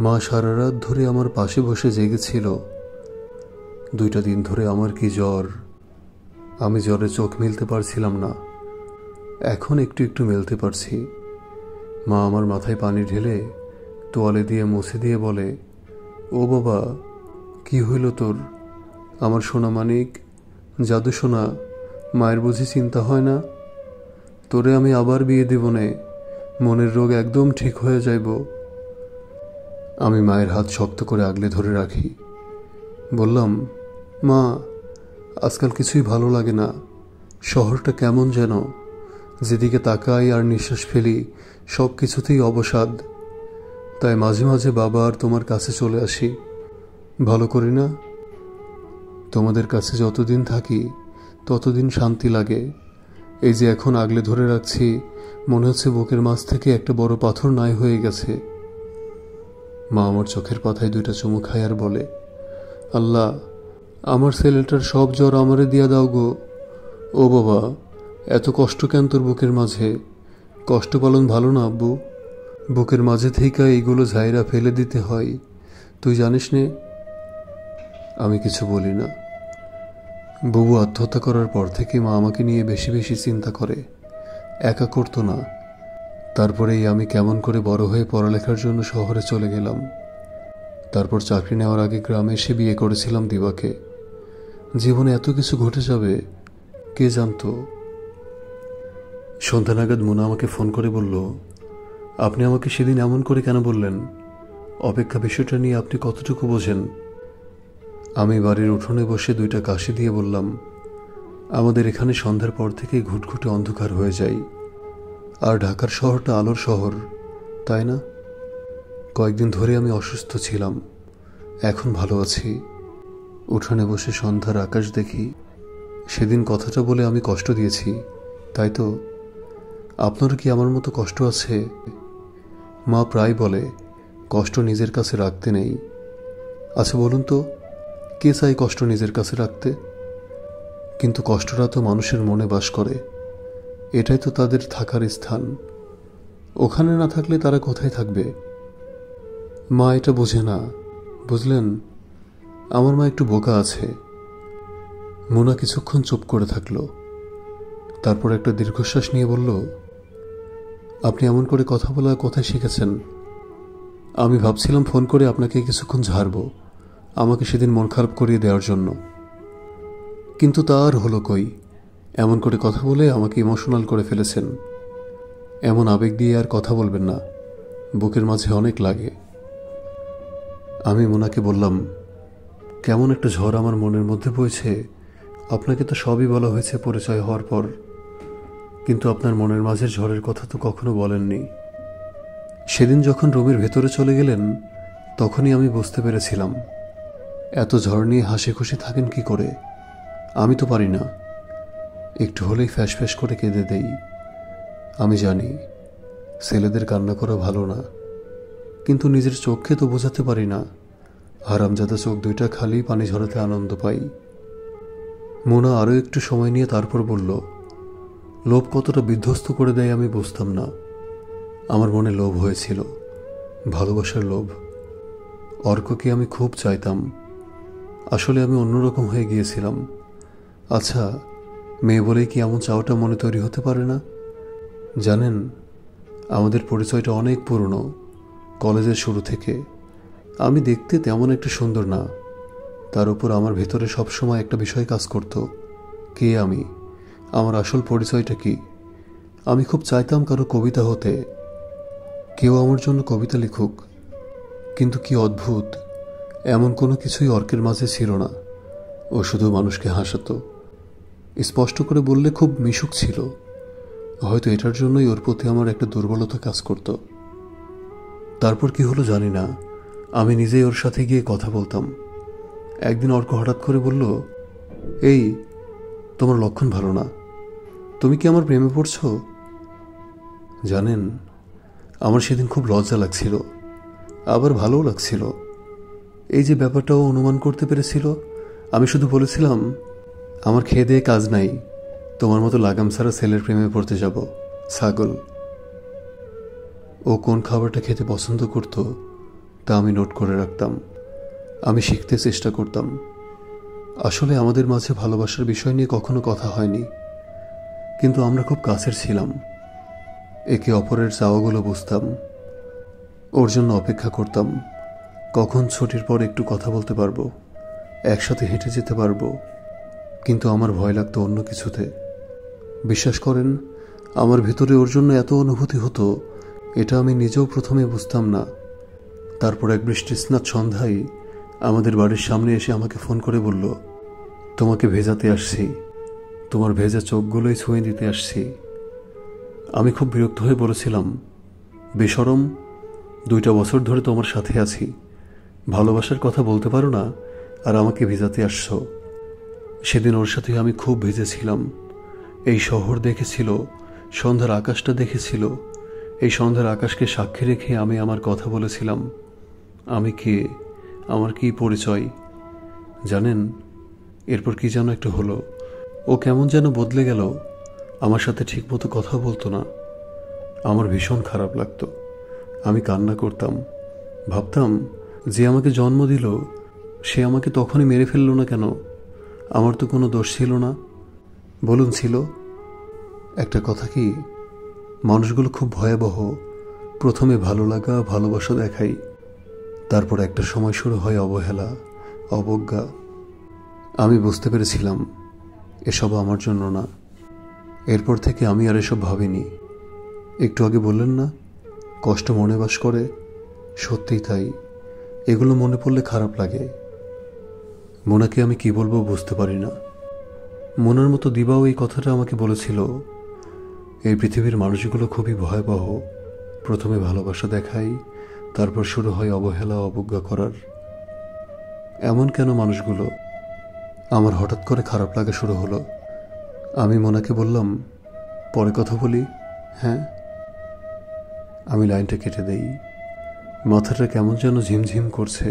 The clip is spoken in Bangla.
মা সারা রাত ধরে আমার পাশে বসে জেগেছিল। 2টা দিন ধরে আমার কি জ্বর, আমি জ্বরে চোখ মেলতে পারছিলাম না। এখন একটু একটু মেলতে পারছি। মা আমার মাথায় পানি ঢেলে তোয়ালে দিয়ে মুছে দিয়ে বলে, ও বাবা, কি হইল তোর? আমার সোনা মানিক, জাদু সোনা, মায়ের বুঝি চিন্তা হয় না? তোরে আমি আবার বিয়ে দেব নে, মনের রোগ একদম ঠিক হয়ে যাইব। আমি মায়ের হাত শক্ত করে আগলে ধরে রাখি। বললাম, মা, আজকাল কিছুই ভালো লাগে না। শহরটা কেমন যেন, যেদিকে তাকাই আর নিঃশ্বাস ফেলি সব কিছুতেই অবসাদ। তাই মাঝে মাঝে বাবা আর তোমার কাছে চলে আসি। ভালো করি না? তোমাদের কাছে যতদিন থাকি ততদিন শান্তি লাগে। এই যে এখন আগলে ধরে রাখছি, মনে হচ্ছে বুকের মাঝ থেকে একটা বড় পাথর নাই হয়ে গেছে। মা আমার চোখের পাতায় 2টা চুমু খায় আর বলে, আল্লাহ, আমার ছেলেটার সব জ্বর আমারে দিয়া দাও গো। ও বাবা, এত কষ্ট কেন তোর বুকের মাঝে? কষ্ট পালন ভালো না আব্বু? বুকের মাঝে থেকে এইগুলো ঝাইরা ফেলে দিতে হয়, তুই জানিস নে? আমি কিছু বলি না। বুবু আত্মহত্যা করার পর থেকে মা আমাকে নিয়ে বেশি বেশি চিন্তা করে, একা করতো না। তারপরেই আমি কেমন করে বড় হয়ে পড়ালেখার জন্য শহরে চলে গেলাম। তারপর চাকরি নেওয়ার আগে গ্রামে এসে বিয়ে করেছিলাম দিবাকে। জীবনে এত কিছু ঘটে যাবে কে জানতো। সন্ধ্যা নাগাদ মোনা আমাকে ফোন করে বলল, আপনি আমাকে সেদিন এমন করে কেন বললেন? অপেক্ষা বিষয়টা নিয়ে আপনি কতটুকু বোঝেন? আমি বাড়ির উঠোনে বসে 2টা কাশি দিয়ে বললাম, আমাদের এখানে সন্ধ্যার পর থেকেই ঘুটঘুটে অন্ধকার হয়ে যায়। আর ঢাকার শহরটা আলোর শহর, তাই না? কয়েকদিন ধরে আমি অসুস্থ ছিলাম, এখন ভালো আছি। উঠোনে বসে সন্ধ্যার আকাশ দেখি। সেদিন কথাটা বলে আমি কষ্ট দিয়েছি, তাই তো? আপনারও কি আমার মতো কষ্ট আছে? মা প্রায় বলে, কষ্ট নিজের কাছে রাখতে নেই। আচ্ছা বলুন তো, কে চাই কষ্ট নিজের কাছে রাখতে? কিন্তু কষ্টটা তো মানুষের মনে বাস করে, এটাই তো তাদের থাকার স্থান। ওখানে না থাকলে তারা কোথায় থাকবে? মা এটা বোঝে না, বুঝলেন? আমার মা একটু বোকা আছে। মোনা কিছুক্ষণ চুপ করে থাকলো, তারপর একটা দীর্ঘশ্বাস নিয়ে বলল, আপনি এমন করে কথা বলা কোথায় শিখেছেন? আমি ভাবছিলাম ফোন করে আপনাকে কিছুক্ষণ ঝাড়ব, আমাকে সেদিন মন খারাপ করিয়ে দেওয়ার জন্য। কিন্তু তা আর হলো কই? এমন করে কথা বলে আমাকে ইমোশনাল করে ফেলেছেন। এমন আবেগ দিয়ে আর কথা বলবেন না, বুকের মাঝে অনেক লাগে। আমি মোনাকে বললাম, কেমন একটা ঝড় আমার মনের মধ্যে বইছে। আপনাকে তো সবই বলা হয়েছে পরিচয় হওয়ার পর, কিন্তু আপনার মনের মাঝের ঝড়ের কথা তো কখনো বলেননি। সেদিন যখন রুমের ভেতরে চলে গেলেন, তখনই আমি বুঝতে পেরেছিলাম এত ঝড় নিয়ে হাসি খুশি থাকেন কি করে। আমি তো পারি না, একটু হলেই ফ্যাস ফ্যাস করে কেঁদে দেই। আমি জানি ছেলেদের কান্না করা ভালো না, কিন্তু নিজের চোখে তো বোঝাতে পারি না। হারামজাদা চোখ 2টা খালি পানি ঝরাতে আনন্দ পাই। মোনা আরও একটু সময় নিয়ে তারপর বলল, লোভ কতটা বিধ্বস্ত করে দেয় আমি বুঝতাম না। আমার মনে লোভ হয়েছিল, ভালোবাসার লোভ। অর্ককে আমি খুব চাইতাম। আসলে আমি অন্যরকম হয়ে গিয়েছিলাম। আচ্ছা, মেয়ে বলেই কি এমন চাওয়াটা মনে তৈরি হতে পারে না? জানেন, আমাদের পরিচয়টা অনেক পুরনো, কলেজের শুরু থেকে। আমি দেখতে তেমন একটা সুন্দর না, তার উপর আমার ভেতরে সবসময় একটা বিষয় কাজ করত, কে আমি, আমার আসল পরিচয়টা কি। আমি খুব চাইতাম কারো কবিতা হতে, কেউ আমার জন্য কবিতা লিখুক। কিন্তু কি অদ্ভুত, এমন কোনো কিছুই অর্কের মাঝে ছিল না। ও শুধু মানুষকে হাসাতো। স্পষ্ট করে বললে খুব মিশুক ছিল। হয়তো এটার জন্যই ওর প্রতি আমার একটা দুর্বলতা কাজ করত। তারপর কি হলো জানি না, আমি নিজেই ওর সাথে গিয়ে কথা বলতাম। একদিন অর্ক হঠাৎ করে বলল, এই, তোমার লক্ষণ ভালো না, তুমি কি আমার প্রেমে পড়ছ? জানেন, আমার সেদিন খুব লজ্জা লাগছিল, আবার ভালোও লাগছিল। এই যে ব্যাপারটাও অনুমান করতে পেরেছিল। আমি শুধু বলেছিলাম, আমার খেয়ে দিয়ে কাজ নাই, তোমার মতো লাগাম ছাড়া ছেলের প্রেমে পড়তে যাব, ছাগল। ও কোন খাবারটা খেতে পছন্দ করত, তা আমি নোট করে রাখতাম। আমি শিখতে চেষ্টা করতাম। আসলে আমাদের মাঝে ভালোবাসার বিষয় নিয়ে কখনো কথা হয়নি, কিন্তু আমরা খুব কাছের ছিলাম। একে অপরের চাওয়াগুলো বুঝতাম। ওর জন্য অপেক্ষা করতাম, কখন ছুটির পর একটু কথা বলতে পারবো, একসাথে হেঁটে যেতে পারবো। কিন্তু আমার ভয় লাগতো অন্য কিছুতে। বিশ্বাস করেন, আমার ভিতরে ওর জন্য এত অনুভূতি হতো, এটা আমি নিজেও প্রথমে বুঝতাম না। তারপর এক বৃষ্টিস্নাত সন্ধ্যায় আমাদের বাড়ির সামনে এসে আমাকে ফোন করে বলল, তোমাকে ভেজাতে আসছি, তোমার ভেজা চোখগুলোই ছুঁয়ে দিতে আসছি। আমি খুব বিরক্ত হয়ে বলেছিলাম, বেশরম, 2টা বছর ধরে তোমার সাথে আছি, ভালোবাসার কথা বলতে পারো না আর আমাকে ভেজাতে আসছো। সেদিন ওর সাথে আমি খুব ভিজেছিলাম। এই শহর দেখেছিল, সন্ধ্যার আকাশটা দেখেছিল। এই সন্ধ্যার আকাশকে সাক্ষী রেখে আমি আমার কথা বলেছিলাম। আমি কে, আমার কি পরিচয়। জানেন, এরপর কি যেন একটা হলো। ও কেমন যেন বদলে গেল, আমার সাথে ঠিকমতো কথা বলতো না। আমার ভীষণ খারাপ লাগতো। আমি কান্না করতাম। ভাবতাম, যে আমাকে জন্ম দিল সে আমাকে তখনই মেরে ফেলল না কেন? আমার তো কোনো দোষ ছিল না। বলুন, ছিল? একটা কথা কি, মানুষগুলো খুব ভয়াবহ। প্রথমে ভালো লাগা, ভালোবাসা দেখাই, তারপর একটা সময় শুরু হয় অবহেলা, অবজ্ঞা। আমি বুঝতে পেরেছিলাম এসব আমার জন্য না। এরপর থেকে আমি আর এসব ভাবিনি। একটু আগে বললেন না, কষ্ট মনে বাস করে, সত্যিই তাই। এগুলো মনে পড়লে খারাপ লাগে। মোনাকে আমি কি বলবো বুঝতে পারি না। মোনার মতো দিবাও এই কথাটা আমাকে বলেছিল, এই পৃথিবীর মানুষগুলো খুবই ভয়াবহ। প্রথমে ভালোবাসা দেখাই, তারপর শুরু হয় অবহেলা, অবজ্ঞা করার। এমন কেন মানুষগুলো? আমার হঠাৎ করে খারাপ লাগা শুরু হলো। আমি মোনাকে বললাম, পরে কথা বলি। হ্যাঁ। আমি লাইনটা কেটে দেই। মাথাটা কেমন যেন ঝিমঝিম করছে।